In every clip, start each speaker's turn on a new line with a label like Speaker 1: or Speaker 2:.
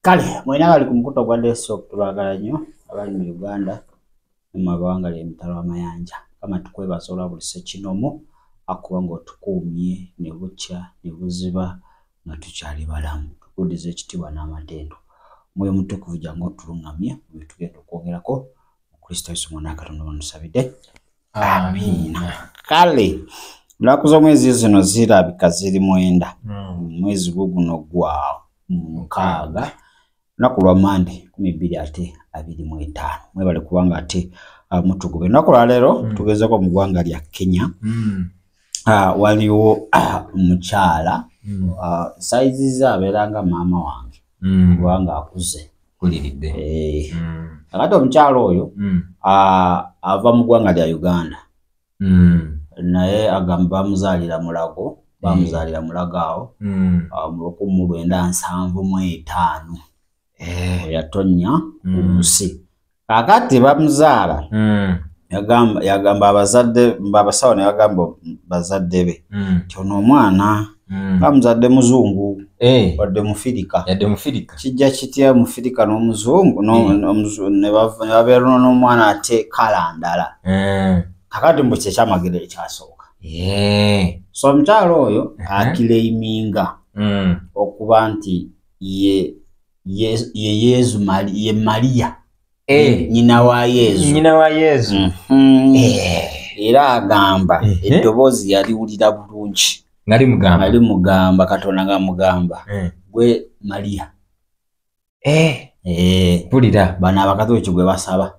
Speaker 1: Kale mwina bali ku mukuto gwa leso okutubagala nnyo abali mu Uganda mu mabanga ly'emitalo amayanja kama tukwebaza olwabuli ssekinomo akuba ng'otukuumye ne bukya ne buziba nga tukyali balamu tukuddiza ekitiibwa n'amatendo mwoyo mutukuvu jangu otulungamye bwe tugenda okwongerako mu Kristo Yesu Mwana Katonda bamusabidde amiina. Kale ennaku z'omwezi zino zirabika ziri 9 mwezi guno gwa 6 naku lwa Mande 12:25 mwebale kubanga ate mutugube naku lwa leero tugezeko mu ggwanga lya Kenya. Waliwo omukyala saizi ze abeeranga maama wange kubanga akuze kuliridde akati omukyala oyo ava mu ggwanga lya Uganda naye agamba bamuzaalira Mulago bamuzaalira Mulago awo mu 1975 yatonya umusi kakati bamuzaala yagamba abazadde babasawo ne bagamba bazadde be tyono omwana bamuzadde muzungu wadde mufirika kijja kitya mufirika n'omuzungu ne babeera n'omwana ate kala ndala kakati mbu kyekyamagero ekyasooka so omukyalo oyo akireiminga okuba nti ye Yezu ye Maria nyina wa Yezu era agamba eddoboozi yaliwulira bulungi ali mugamba Katonda nga mugamba gwe Maria pulira bano abakatoliki gwe basaba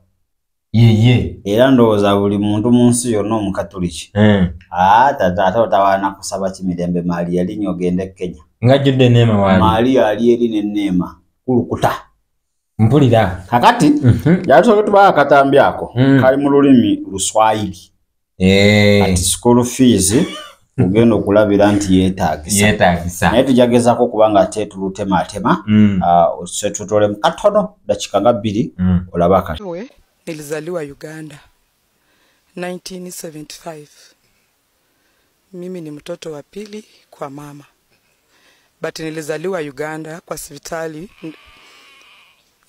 Speaker 1: era ndowooza buli muntu mu nsi yonna omukatoliki ate otawaana kusaba kimirembe Maria linnya ogende Kenya
Speaker 2: ngajjudde neema wali
Speaker 1: Maria ali eri n'enneema kulukuta
Speaker 2: mpulira
Speaker 1: kakati yatusobola tuba akatambi ako kali mu lulimi Luswahili ati school fees ugenda okulabira nti yeetaagisa naye tujagezako kubanga ate tulutematema tutole mu katono dakika nga 2 olaba kati.
Speaker 3: Nilizaliwa Uganda 1975. Mimi ni mtoto wa pili kwa mama. But nilizaliwa Uganda kwa hospitali. Yes,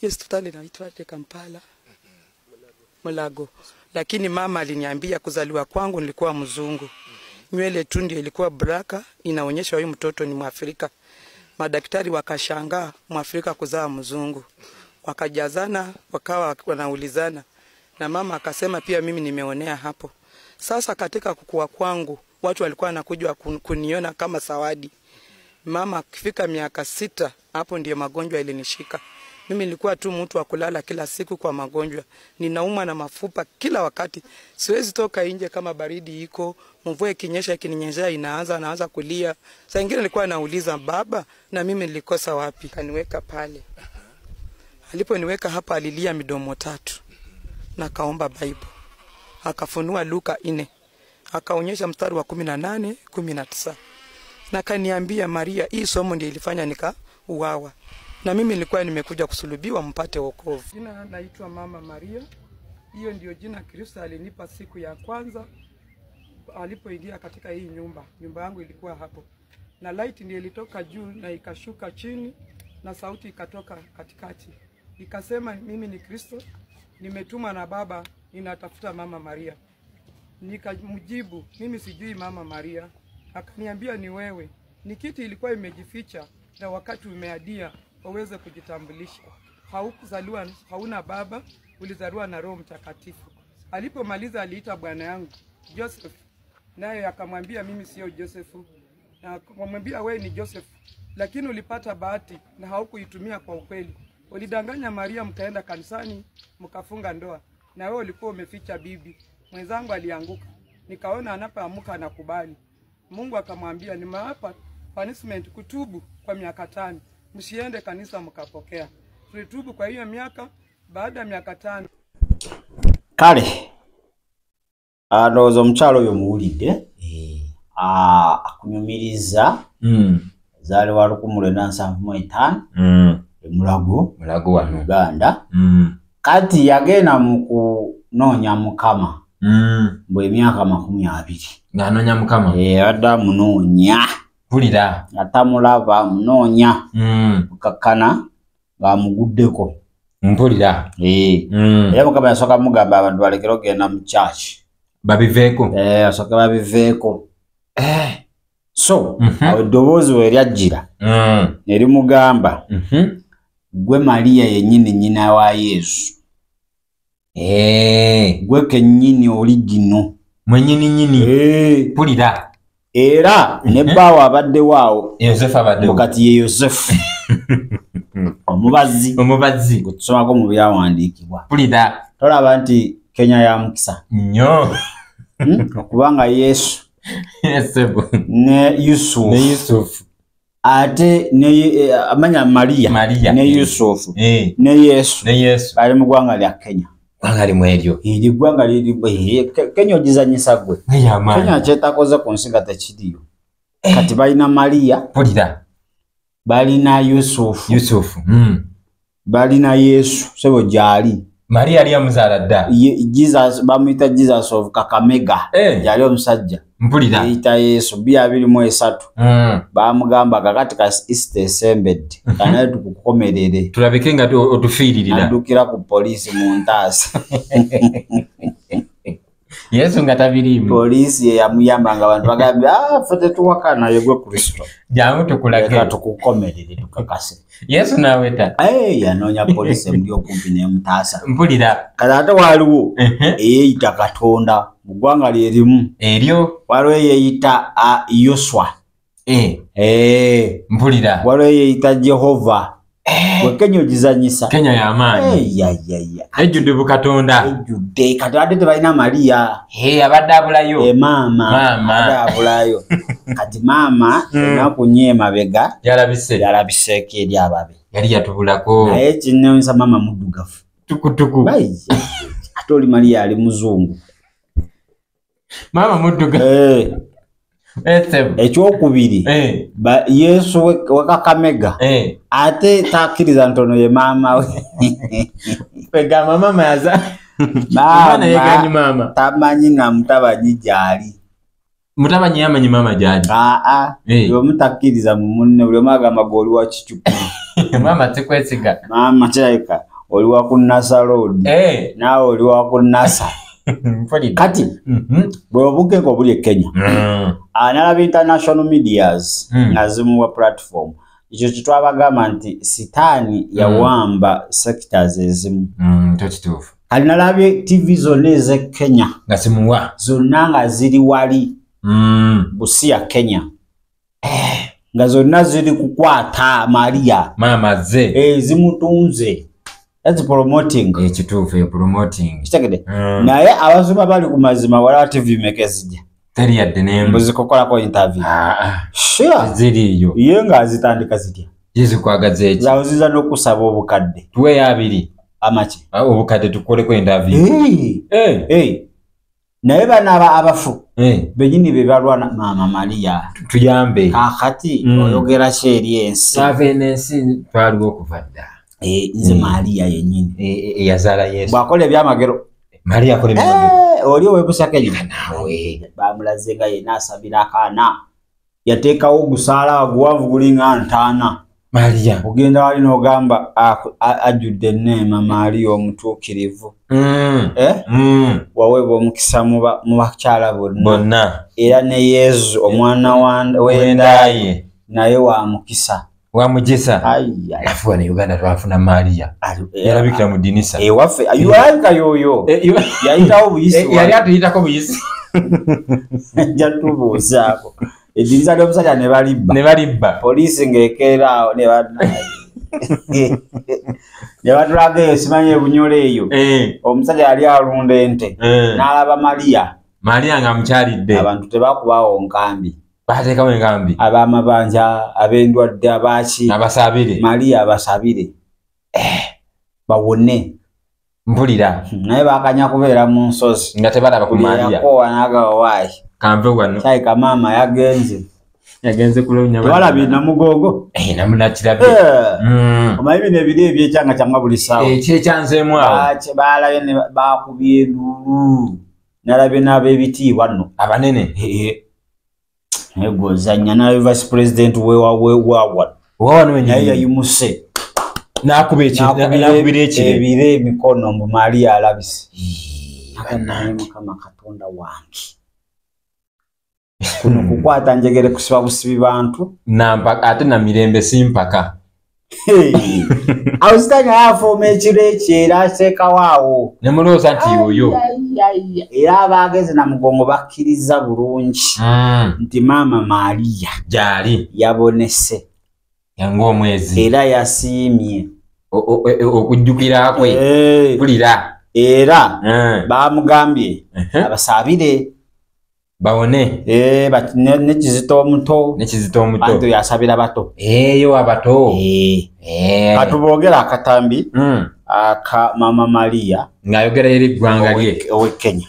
Speaker 3: hospitali inaitwa Kampala. Mulago. Lakini mama aliniambia kuzaliwa kwangu nilikuwa mzungu. Nywele tu ndio ilikuwa braka, inaonyesha huyu mtoto ni Mwafrika. Madaktari wakashangaa Mwafrika kuzaa mzungu. Wakajazana, wakawa wanaulizana. Na mama akasema pia mimi nimeonea hapo. Sasa katika kukua kwangu, watu walikuwa wanakuja kuniona kama zawadi. Mama kifika miaka 6, hapo ndiyo magonjwa ilinishika. Mimi nilikuwa tu mtu wa kulala kila siku kwa magonjwa. Ninauma na mafupa kila wakati. Siwezi toka nje kama baridi iko, mvua ikinyesha ikininyeshea naanza kulia. Saa nyingine nilikuwa nauliza baba na mimi nilikosa wapi. Kaniweka pale. Aliponiweka hapa alilia midomo 3 na kaomba Bible. Akafunua Luka 4. Akaonyesha mstari wa 18, 19. Na kaniambia Maria, hii somo ndiyo ilifanya nikauawa. Na mimi nilikuwa nimekuja kusulubiwa mpate wokovu. Jina naitwa Mama Maria. Hiyo ndiyo jina Kristo alinipa siku ya kwanza alipoingia katika hii nyumba. Nyumba yangu ilikuwa hapo. Na light ndiyo ilitoka juu na ikashuka chini na sauti ikatoka katikati. Ikasema mimi ni Kristo, nimetuma na Baba, ninatafuta Mama Maria. Nikamjibu, mimi sijui Mama Maria. Akaniambia ni wewe. Ni kiti ilikuwa imejificha na wakati umeadia waweze kujitambulisha. Haukuzaliwa, hauna baba, ulizaliwa na Roho Mtakatifu. Alipomaliza aliita bwana yangu Joseph. Naye akamwambia mimi sio Joseph. Na akamwambia wewe ni Joseph. Lakini ulipata bahati na haukuitumia kwa ukweli. Ulidanganya Maria mkaenda kanisani mkafunga ndoa. Na wewe ulikuwa umeficha bibi. Mwenzangu alianguka. Nikaona anapoamka anakubali. Mungu akamwambia nimewapa punishment kutubu kwa miaka 5. Msiende kanisa mkapokea. Tulitubu kwa hiyo miaka, baada ya miaka 5.
Speaker 1: Kale ndowooza omukyalo oyo muwulidde akunyumiriza zaalibwa 1975 Mulago wano Uganda kati yagenda mu kunoonya Mukama mbwe emyaka 20
Speaker 2: ng'anoonya Mukama
Speaker 1: adda munoonya
Speaker 2: pulira
Speaker 1: atamulaba munoonya kukakana bamuguddeko
Speaker 2: mpulira
Speaker 1: era Mukama yasooka mugamba abantu balekera okugenda mu church
Speaker 2: babiveeko
Speaker 1: asooke babiveeko so awo eddoboozi we lyajjira ne limugamba gwe Mariya yennyini nnyina wa Yesu gwe kennyini oli gino
Speaker 2: mwennyini mpulira
Speaker 1: era ne bbaawo abaddewo awo
Speaker 2: Yosefu abaddewo
Speaker 1: kati ye Yosefu omubazi gutusomako mu byawandiikibwa
Speaker 2: mpulira
Speaker 1: tolaba nti Kenya ya mukisa
Speaker 2: nnyo
Speaker 1: kubanga Yesu ne Yusufu ate ne amanya Mariya ne Yusufu ne Yesu bali mu ggwanga lya Kenya
Speaker 2: gwanga mwelyo
Speaker 1: eri ggwanga liri Kenya ogizanyisa gwe Kenya kyetakoze ku nsi nga tekiriyo kati balina Mariya
Speaker 2: mpulira
Speaker 1: balina Yusufu balina Yesu sebo gyali
Speaker 2: Mariya ali amuzaala dda
Speaker 1: Jesus bamuyita Jesus of Kakamega yali omusajja
Speaker 2: mpulira
Speaker 1: yita Yesu 223 bamugamba kakati ka Easter esembedde kanaye tukukomerere
Speaker 2: tulabike nga otufiiririra
Speaker 1: adukira ku polisi mu ntaasa
Speaker 2: Yesu nga tabirimu
Speaker 1: polisi ye yamuyambanga abantu bagambe ffe tetuwakana yegwe Kristo
Speaker 2: jangu tukulage
Speaker 1: tukukomerere tukakase
Speaker 2: Yesu naweta
Speaker 1: yanoonya polisi emuli okumpi n'emutaasa
Speaker 2: mpulira
Speaker 1: kati ate waaliwo eyeeyita Katonda mu ggwanga lyerimu
Speaker 2: eryo
Speaker 1: waliwo eyeeyita Yoswa
Speaker 2: mpulira
Speaker 1: waliwo eyeeyita Jehova gwe Kenya ogizanyisa
Speaker 2: Kenya y'amaanyi ejjudde bukatonda
Speaker 1: ejjudde kati ate tebalina Mariya
Speaker 2: abadde abulayo
Speaker 1: maama abulayo kati maama enaku nnyo emabega yalabiseeko eri ababe
Speaker 2: yali yatubulako
Speaker 1: naye kinnewunyisa maama muddugavu
Speaker 2: tukutuku
Speaker 1: ate oli Mariya ali muzungu
Speaker 2: maama muddugavu
Speaker 1: ekyokubiri Yesu we Kakamega ate takkiriza ntono ye maama we
Speaker 2: kwegamba maama yaza
Speaker 1: maama tamanyi na mutabanyi gyali
Speaker 2: mutabanyi yamanyi maama gyali
Speaker 1: buli omu takkiriza mu munne buli omu agamba gwe oli wa Kicuku
Speaker 2: maama tekwesiga
Speaker 1: maama kirabika oli wa ku Nasa Road naawe oli wa ku Nasa kati bwe obugenga obuli e Kenya nalaba international medias nga zimuwa platform ekyo kitwabagamba nti sitaani yawamba sectors ezimu
Speaker 2: tokituufu
Speaker 1: kati nalabye TV zonna ez'e Kenya
Speaker 2: nga zimuwa
Speaker 1: zonna nga ziri wali Busia Kenya nga zonna ziri kukwata Mariya
Speaker 2: maama ze
Speaker 1: zimutunze that's promoting
Speaker 2: ekituufu promoting
Speaker 1: kitegede naye abasoma bali ku mazima wala TV mekesija
Speaker 2: teri yadde nembu
Speaker 1: zikokolako interview sure
Speaker 2: ziriyo
Speaker 1: ye nga azitandika zitya
Speaker 2: zikwagaza eki
Speaker 1: zawoziza n'okusaba obukadde
Speaker 2: tuwe abiri
Speaker 1: amaki
Speaker 2: obukadde tukoleko interview
Speaker 1: naye bana abafu benyini be balwana maama Mariya
Speaker 2: tuyambe
Speaker 1: kakati oyogera kyeri ensi
Speaker 2: save n'ensi twaliwo okuva dda
Speaker 1: nze Mariya yennyini
Speaker 2: eyazaala Yesu
Speaker 1: bwakola ebyamagero
Speaker 2: Mariya akola ebyamagero
Speaker 1: oli owebusa Kenya
Speaker 2: nawe
Speaker 1: bamulaze nga yenna asabira akaana yateekawo ogusaala aguwanvu gulinga ntaana
Speaker 2: Mariya
Speaker 1: ogenda wali n'ogamba ajjudde enneema Mariya omutuukirivu waweebwa omukisa mu bakyala bonna era ne Yesu omwana w'endaaye naye wa mukisa
Speaker 2: wamugisa afuwa ne Uganda twafuna Mariya yalabikira mu dinisa
Speaker 1: ewaffe ayulanka yoyo yayitawo buyisi
Speaker 2: yali atuyitako buyisi
Speaker 1: jatubuuzaako eddirisa ly'omusajja ne balibba poliisi ng'ekeera awo ne batulaga eyo simanyi ebunyola eyo omusajja yali alunda ente n'alaba Mariya
Speaker 2: nga mukyalidde
Speaker 1: abantu tebakubawo nkambi
Speaker 2: bateekawo enkambi
Speaker 1: ab'amabanja ab'endwadde abaki
Speaker 2: abasabire
Speaker 1: Mariya abasabire bawone
Speaker 2: mpulira
Speaker 1: naye bakanya kubeera mu nsozi
Speaker 2: nga tebalaba ku Mariya
Speaker 1: yakowa n'agawaayi
Speaker 2: kanve wano
Speaker 1: kyayika maama yagenze
Speaker 2: kuloonya
Speaker 1: walabye namugogo
Speaker 2: namunakirabye
Speaker 1: omanyi bino ebiri ebyekyanga kyanga buli ssaawa
Speaker 2: ekyekyanzeemu awo
Speaker 1: balabye ne bakubye endulu nalabye n'ab'ebitiibwa nno
Speaker 2: abanene
Speaker 1: naye gwozanya naye vice president wewano naye yayimuse
Speaker 2: nakubire
Speaker 1: ebire mikono mu Maria alabisi kama Katonda wange kuno kukwata njegere kusiba busibi bantu
Speaker 2: namba ate na mirembe simpaka
Speaker 1: ausitanya afo mechireke era seka wawo
Speaker 2: ne muloza nti yoyo
Speaker 1: era bageze na mugongo bakiriza bulungi nti mama Maria
Speaker 2: jali
Speaker 1: yabonese
Speaker 2: yango omwezi
Speaker 1: era yasimye
Speaker 2: okujjukira kwe kulira
Speaker 1: era bamugambye abasabire
Speaker 2: bawone
Speaker 1: ne Kizito omuto bantu yasabira bato
Speaker 2: yo abato
Speaker 1: katubogera akatambi aka mama Maria
Speaker 2: ngayogera eri gwanga lye
Speaker 1: Kenya.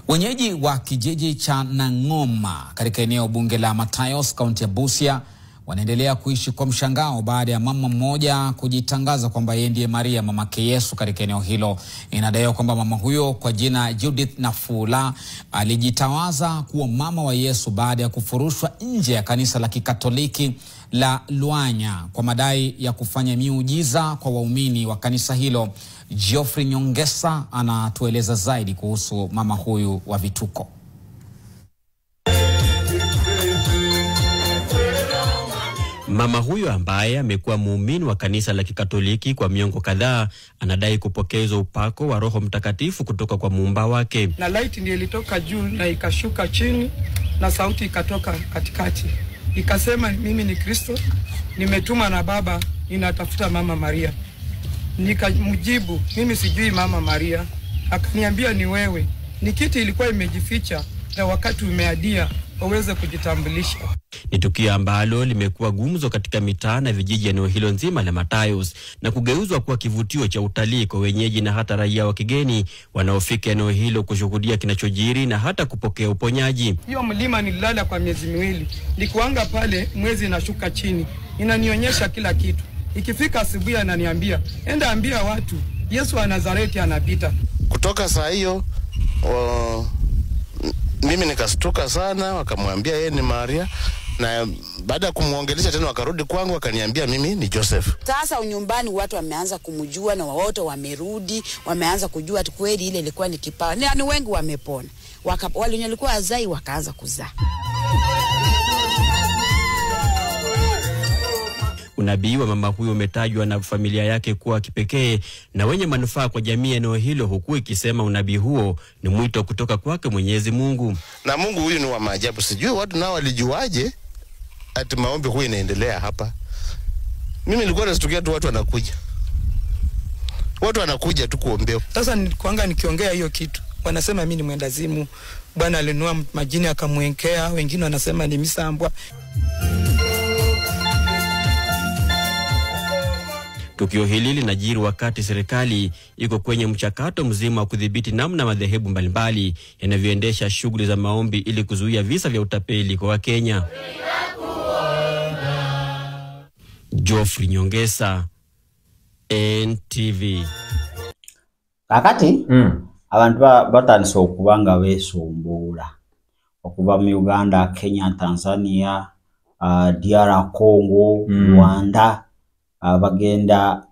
Speaker 4: Wenyeji wa kijiji cha Nangoma katika eneo bunge la Matayos kaunti ya Busia wanaendelea kuishi kwa mshangao baada ya mama mmoja kujitangaza kwamba yeye ndiye Maria mamake Yesu katika eneo hilo. Inadaiwa kwamba mama huyo kwa jina Judith Nafula alijitawaza kuwa mama wa Yesu baada ya kufurushwa nje ya kanisa la Kikatoliki la Luanya kwa madai ya kufanya miujiza kwa waumini wa kanisa hilo. Geoffrey Nyongesa anatueleza zaidi kuhusu mama huyu wa vituko.
Speaker 5: Mama huyo ambaye amekuwa muumini wa kanisa la Kikatoliki kwa miongo kadhaa anadai kupokezwa upako wa Roho Mtakatifu kutoka kwa muumba wake.
Speaker 3: Na light ndiyo ilitoka juu na ikashuka chini na sauti ikatoka katikati. Ikasema mimi ni Kristo, nimetuma na Baba, ninatafuta mama Maria. Nikamjibu mimi sijui mama Maria. Akaniambia ni wewe. Nikiti ilikuwa imejificha na wakati umeadia waweze kujitambulisha.
Speaker 5: Ni tukio ambalo limekuwa gumzo katika mitaa na vijiji eneo hilo nzima la Matayos na kugeuzwa kuwa kivutio cha utalii kwa wenyeji na hata raia wa kigeni wanaofika eneo hilo kushuhudia kinachojiri na hata kupokea uponyaji.
Speaker 3: Hiyo mlima nililala kwa miezi miwili. Nikuanga pale mwezi nashuka chini. Inanionyesha kila kitu. Ikifika asubuhi ananiambia, enda ambia watu Yesu wa Nazareti anapita.
Speaker 6: Kutoka saa hiyo mimi nikastuka sana, wakamwambia yeye ni Maria, na baada ya kumuongelesha tena wakarudi kwangu wakaniambia mimi ni Joseph.
Speaker 7: Sasa nyumbani watu wameanza kumjua na wote wamerudi, wameanza kujua kweli ile ilikuwa ni kipawa. Ni wengi wamepona. Wale walikuwa azai wakaanza kuzaa.
Speaker 5: Unabii wa mama huyo umetajwa na familia yake kuwa kipekee na wenye manufaa kwa jamii eneo hilo, huku ikisema unabii huo ni mwito kutoka kwake Mwenyezi Mungu.
Speaker 6: Na Mungu huyu ni wa maajabu. Sijui watu nao walijuaje ati maombi huyu inaendelea hapa. Mimi nilikuwa nastukia tu watu wanakuja. Watu wanakuja tu kuombewa.
Speaker 3: Sasa nilikuanga nikiongea hiyo kitu. Wanasema mimi ni mwendazimu. Bwana alinua majini akamwenkea, wengine wanasema ni misambwa.
Speaker 5: Tukio hili linajiri wakati serikali iko kwenye mchakato mzima wa kudhibiti namna madhehebu mbalimbali yanavyoendesha shughuli za maombi ili kuzuia visa vya utapeli kwa Wakenya. Geoffrey Nyongesa, NTV.
Speaker 1: Kakati abantu batandise okubanga besumbula okuva mu Uganda, Kenya, Tanzania, DR Congo, Rwanda, bagenda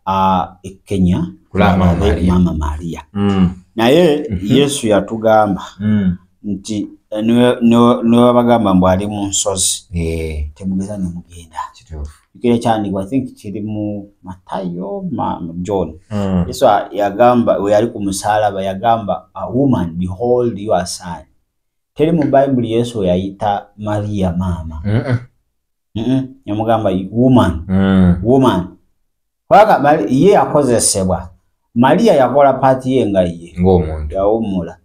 Speaker 1: Kenya
Speaker 2: kulama
Speaker 1: mama Maria. Naye Yesu yatugamba nti niwe bagamba mbu ali mu nsozi temugeza ne mugenda. Kile cyane I think kiri mu Matayo John. Yesu yagamba we yali ku musalaba yagamba, a woman, behold your son. Teri mu Bible Yesu yayita Maria mama. Yamugamba woman. Waka ye akozesebwa. Maria yakola pati ye nga ye
Speaker 2: ng'omuntu
Speaker 1: yawumula.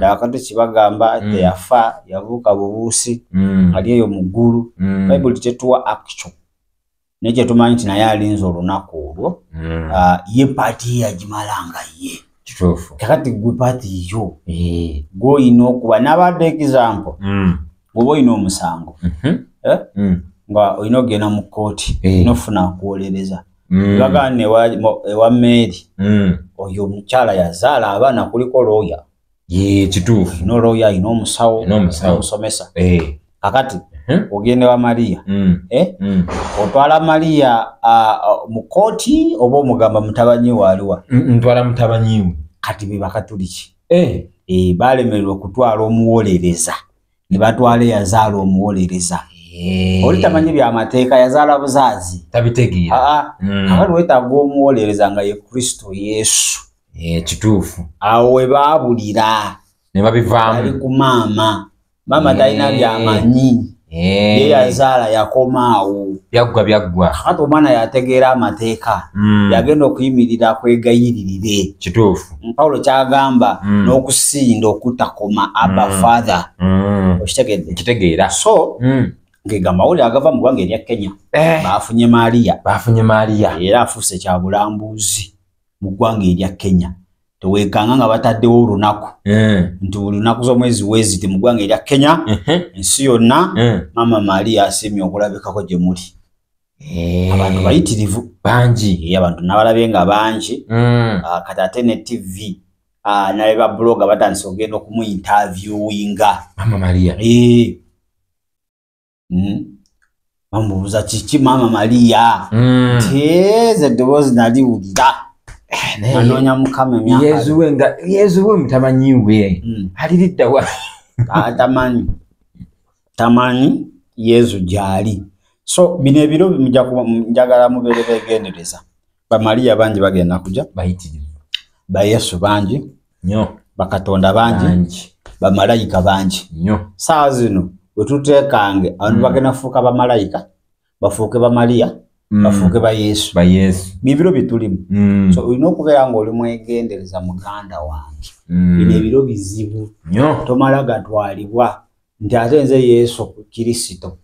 Speaker 1: Dakati kibagamba yafa yavuka bubusi ali eyo muguru. Bible tetuwa action. Neje tumanyi tina yalinzo olunaku olwo. Ye pati yajimalanga ye.
Speaker 2: Kituufu.
Speaker 1: Kakati gwe pati yo. Go inokuba nabadde example. Gobo ino omusango. Nga oyinogena mu kooti nofuna kuolereza. Bagane wa Mary. Oyo mukyala yazaala abaana kuliko lawyer.
Speaker 2: Kituufu.
Speaker 1: No lawyer ino omusawo
Speaker 2: omusomesa.
Speaker 1: Kakati ogende wa Maria otwala Maria mu kooti oba omugamba mutabanyi waliwa
Speaker 2: ntwala mutabanyi
Speaker 1: kati biba katuliki balemererwa okutwala omuwolereza ne batwala yazaala omuwolereza oli tamanyi by'amateeka yazaala buzaazi
Speaker 2: tabitegeera
Speaker 1: kakati wetaaga omuwolereza nga ye Kristo Yesu
Speaker 2: kituufu
Speaker 1: awo we baabulira
Speaker 2: ne babivaamu
Speaker 1: ali ku maama talina byamanyi ye yazaala yakomaawo
Speaker 2: byaggwa
Speaker 1: kakati omwana yategeera amateeka yagenda okuyimirira kwegayiririre
Speaker 2: kituufu
Speaker 1: Pawulo kyagamba n'okusinda okutakoma Abba Father
Speaker 2: okitegeera
Speaker 1: so ngega mawulire agava mu ggwanga erya Kenya baafunye Maria era afuuse kya bulambuuzi mu ggwanga erya Kenya tewekanga nga bataddewo olunaku nti buli lunaku z'omwezi weziti mu ggwanga erya Kenya ensi yonna Mama Maria asiimye okulabikako gye muli abantu bayitirivu
Speaker 2: bangi
Speaker 1: abantu nabalabye nga bangi kati ate ne TV naleba blogger batandise okugenda okumuinterviewinga
Speaker 2: Mama Maria
Speaker 1: bamubuuza kiki Mama Maria teze eddoboozi naliwulira anoonya mukama emyaka
Speaker 2: yezuwe mutamanyiwe aliridda wa
Speaker 1: tamanyi Yezu gyali so bino ebiro njagala mubeere beegendereza Bamaria bangi bagenda kujja
Speaker 2: bayitirivu
Speaker 1: bayesu bangi
Speaker 2: nnyo
Speaker 1: bakatonda bangi bamalayika bangi
Speaker 2: nnyo
Speaker 1: saawa zino wetuteekange abantu bagenda fuuka bamalayika bafuuke Bamaria bafuuke bayesu bibiro bitulimu so olina okubeera nga oli mwegendereza muganda wange bino ebiro bizibu tomala gatwalibwa nti ate nze Yesu Kristo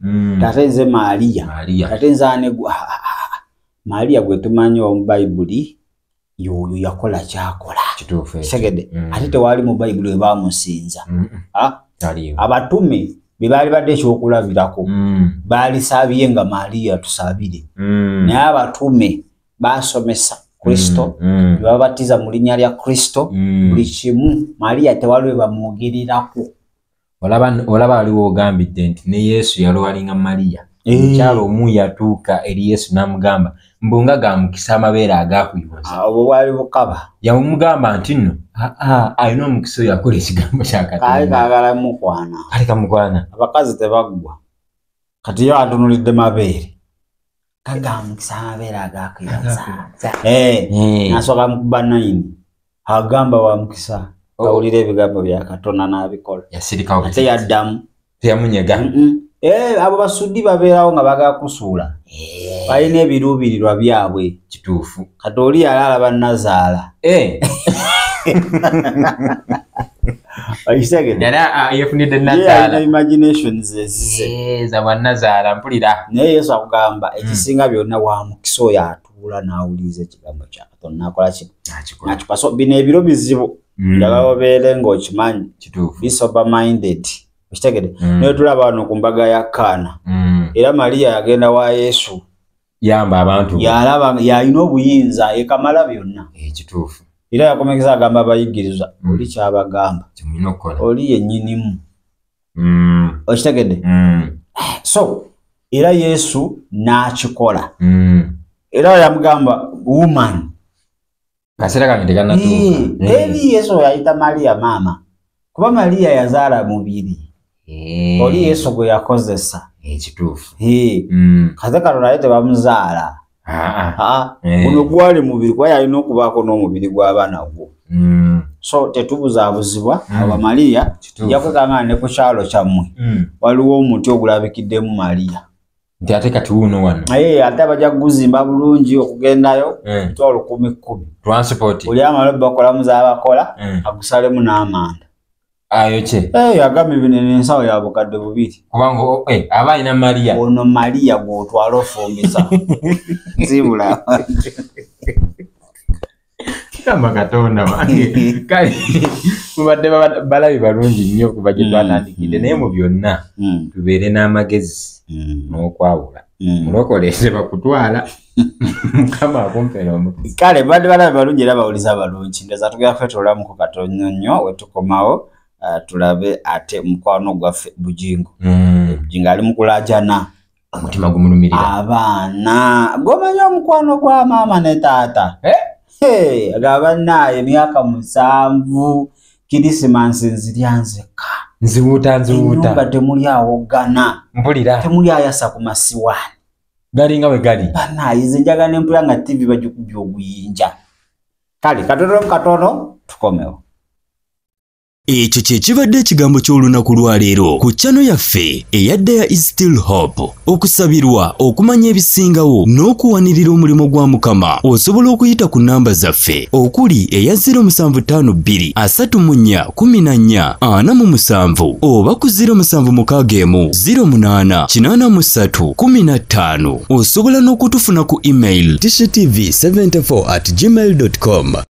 Speaker 1: ate nze Maria ate nze anegwa Maria gwe tumanyi mu Bayibuli yoyo yakola kyakola segede ate tewali mu Bayibuli baamusinza abatume bebaali badde ekyokulabirako baali saabye nga Maria tusaabire naye abatume baasomesa Kristo babatiza mu linnya lya Kristo buli kimu Maria tewali bamwogererako
Speaker 2: olaba aliwo ogambidde nti ne Yesu yalwalinga Maria mukyalo omu yatuuka eri Yesu n'amugamba mbunga gamukisa amabeere agakuyonza
Speaker 1: obwo bwali bukaba
Speaker 2: yamugamba nti nno alina omukisa oyo akola ekigambo kya Katonda
Speaker 1: kale kamukwana abakazi tebaggwa kati yo atunulidde mabeere kagamukisa amabeere agakuyonza nasooka mukuba 9 agamba wa mukisa awulira ebigambo bya Katonda n'abikola ate yaddamu
Speaker 2: teyamunyega
Speaker 1: abo basuddi babeerawo nga bagakusuula balina ebiruubirirwa byabwe
Speaker 2: kituufu
Speaker 1: kati oli yali alaba Nazaala
Speaker 2: yefunidde
Speaker 1: Nazaala imaginations ezize
Speaker 2: za Nazaala mpulira
Speaker 1: naye Yesu akugamba ekisinga byonna wa mukisa oyo atuula n'awuliriza ekigambo kya Katonda n'akola nakikola so bino ebiro bizibu njagala obeere ng'okimanyi be sober minded okitegede naye tulaba wano ku mbaga ya Kaana era Maria yagenda wa Yesu
Speaker 2: yamba abantu
Speaker 1: yalaba yalina obuyinza ekamala byonna
Speaker 2: ekituufu
Speaker 1: era yakomekeza agamba abayigiriza oli kyabagamba oli yennyinimu okitegede so era Yesu n'akikola era yamugamba woman
Speaker 2: kasera kange tekanatuuka
Speaker 1: eri Yesu yayita Maria maama kuba Maria yazaala mubiri oli Yesu gwe yakozesa
Speaker 2: ekituufu
Speaker 1: kate kano naye tebamuzaala guno gwali mubiri kuba yalina okubaako n'omubiri gw'aba nagwo so tetubuzaabuzibwa aba Maria ejja kwekanga ne ku kyalo kyammwe waliwo omuti ogulabikiddemu Maria
Speaker 2: nti ate kati wuuno wano
Speaker 1: ate bajja kuguzimba bulungi okugendayo mitwalo 10
Speaker 2: transport
Speaker 1: oli amalobi bakolamu zaabakola agusalemu n'amanda
Speaker 2: ayokye
Speaker 1: agambye binene ensawo ya bukadde 2
Speaker 2: kubanga aba alina Maria
Speaker 1: ono Maria gw'otwala ofumbisa zibula
Speaker 2: kama Katonda wange kale mubadde balabi balungi nnyo kuba gye twatandikidde naye mu byonna tubeere n'amagezi n'okwawula mulokoleze bakutwala mukama akumpera omukisa
Speaker 1: kale badde balabi balungi era bawuliza balungi ndoza tugenda kwetolamu ku katono nnyo wetukomawo tulabe ate mukwano gwaffe Bujingo. Bujingo ali mukulajana.
Speaker 2: Omutima gumulumirira.
Speaker 1: Abaana gomanya omukwano gwa maama ne taata. Agaba naye myaka 7 Kirisimansi nziryanzeka.
Speaker 2: Nziwuta.
Speaker 1: Nyumba temuli awogana.
Speaker 2: Mpulira.
Speaker 1: Temuli ayasa ku masiwani.
Speaker 2: Gali nga we gali.
Speaker 1: Bana izinjaga nempula nga TV bajukubyo oguyinja. Kale katono tukomewo.
Speaker 8: Ekyo kye kibadde ekigambo ky'olunaku lwa leero ku channel yaffe eyadde ya Is Still Hope. Okusabirwa okumanya ebisingawo n'okuwanirira omulimu gwa Mukama osobola okuyita ku namba zaffe okuli eya 0752 34 14 47 oba ku 0761 08 83 15. Osobola n'okutufuna ku email tshtv74@gmail.com.